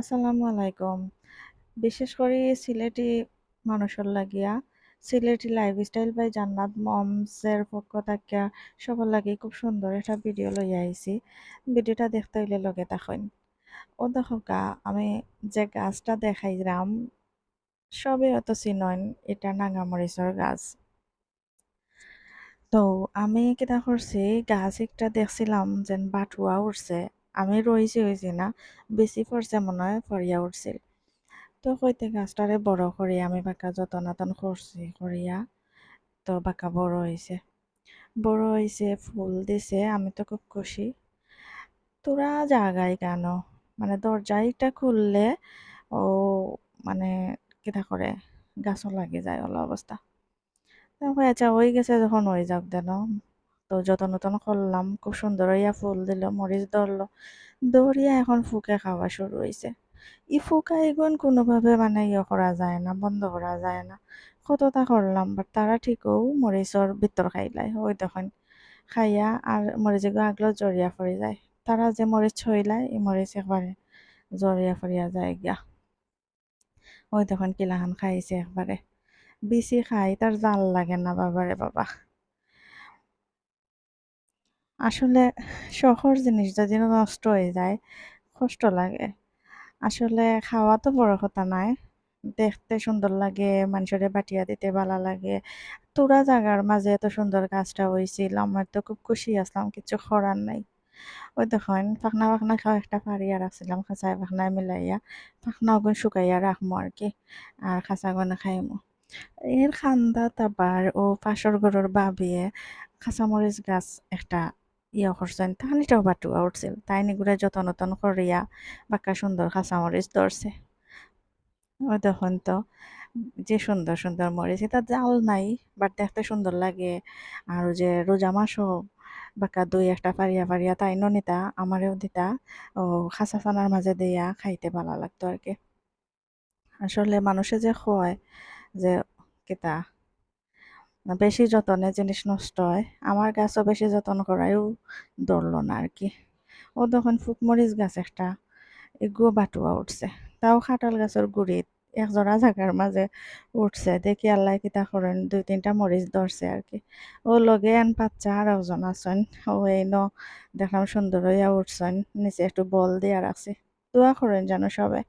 আসসালামু আলাইকুম। বিশেষ করে সিলেটি মানুষের লাগিয়া সিলেটি লাইফস্টাইল বাই জান্নাত মমসের পক্ষ থাকিয়া সবার লাগি খুব সুন্দর একটা ভিডিও লইয়া আইছি। ভিডিওটা দেখতে হইলে লগে থাকুন। ও দেখো আমি যে গাছটা দেখাইলাম সবে অত চিনন, এটা নাগামরিচর গাছ। তো আমি কিতা করছি, গাছ একটা দেখছিলাম যেন বাটুয়া উঠছে। আমি রইছি হয়েছি না, বেশি পড়ছে মনে হয়, ফরিয়া উঠছিল। তো কইতে গাছটারে বড় করি আমি বাঁকা যতন আতন করছি করিয়া, তো বাঁকা বড় হয়েছে, ফুল দিছে। আমি তো খুব খুশি। তোরা জাগাই কেন, মানে দরজাটা খুললে ও মানে কিতা করে গাছও লাগে যায় ওলা অবস্থা। তো কই আচ্ছা হয়ে গেছে যখন হয়ে যাক দেন। তো যতন নতুন করলাম, খুব সুন্দর হইয়া ফুল দিল, মরিচ ধরলো, দৌড়িয়া এখন ফুকে খাওয়া শুরু হয়েছে। ই ফুকা এগুন কোনোভাবে মানে করা যায় না, বন্ধ করা যায় না। কতটা করলাম, বাট তারা ঠিকও মরিচর ভিতর খাইলাই। ওই তখন খাইয়া আর মরিচ এগুলো আগলো জড়িয়া পড়ে যায়। তারা যে মরিচ ছইলায়, এই মরিচ একবারে জড়িয়া ফরিয়া যায় গিয়া। ওই তখন কিলাহান খাইছে একবারে, বেশি খাই তার জাল লাগে না বাবারে বাবা। আসলে শখর জিনিস যদি নষ্ট হয়ে যায় কষ্ট লাগে। আসলে খাওয়া তো বড় কথা নাই, দেখতে সুন্দর লাগে, মানুষের বাটিয়া দিতে ভালো লাগে। তোরা জাগার মাঝে এত সুন্দর গাছটা হয়েছিল, আমার তো খুব খুশি আসলাম, কিছু করার নাই। ওই দেখেন পাখনা পাখনা খাওয়া একটা পারিয়া রাখছিলাম, খাঁচায় পাখনায় মিলাইয়া পাখনা ওগুন শুকাইয়া রাখবো আর কি, আর খাঁচা গনে খাইমু। এর খান্দা তাবার ও পাশর ঘরের বাবিয়ে কাঁচামরিচ গাছ একটা করছেন, তাহানিটাও বাটুয়া উঠছিল, তাই নিগুড়া যতন নতন করিয়া বাক্কা সুন্দর কাঁচামরিচ ধরছে। ওই দেখুন তো, যে সুন্দর সুন্দর মরিচ, এটা জাল নাই, বাট দেখতে সুন্দর লাগে। আর যে রোজা মাসও বাক্কা দুই একটা পারিয়া পারিয়া তাই নিতা, আমারেও দিতা। ও খাঁচা চানার মাঝে দিয়া খাইতে ভালো লাগতো আর কি। আসলে মানুষে যে কয় যে কিতা বেশি যতনে জিনিস নষ্ট হয়, আমার গাছও বেশি যত্ন করায়ও ধরলো না আর কি। ও তখন ফুকমরিচ গাছ একটা এগুলো বাটুয়া উঠছে, তাও খাটাল গাছের গুড়িত একজোড়া জায়গার মাঝে উঠছে। দেখি আল্লাহ কিতা করেন, দুই তিনটা মরিচ ধরছে আর কি। ও লগে আন বাচ্চা আর একজন আছেন, ও এই দেখলাম সুন্দর হইয়া উঠছেন, নিচে একটু বল দিয়া রাখছি। দোয়া করেন যেন সবাই।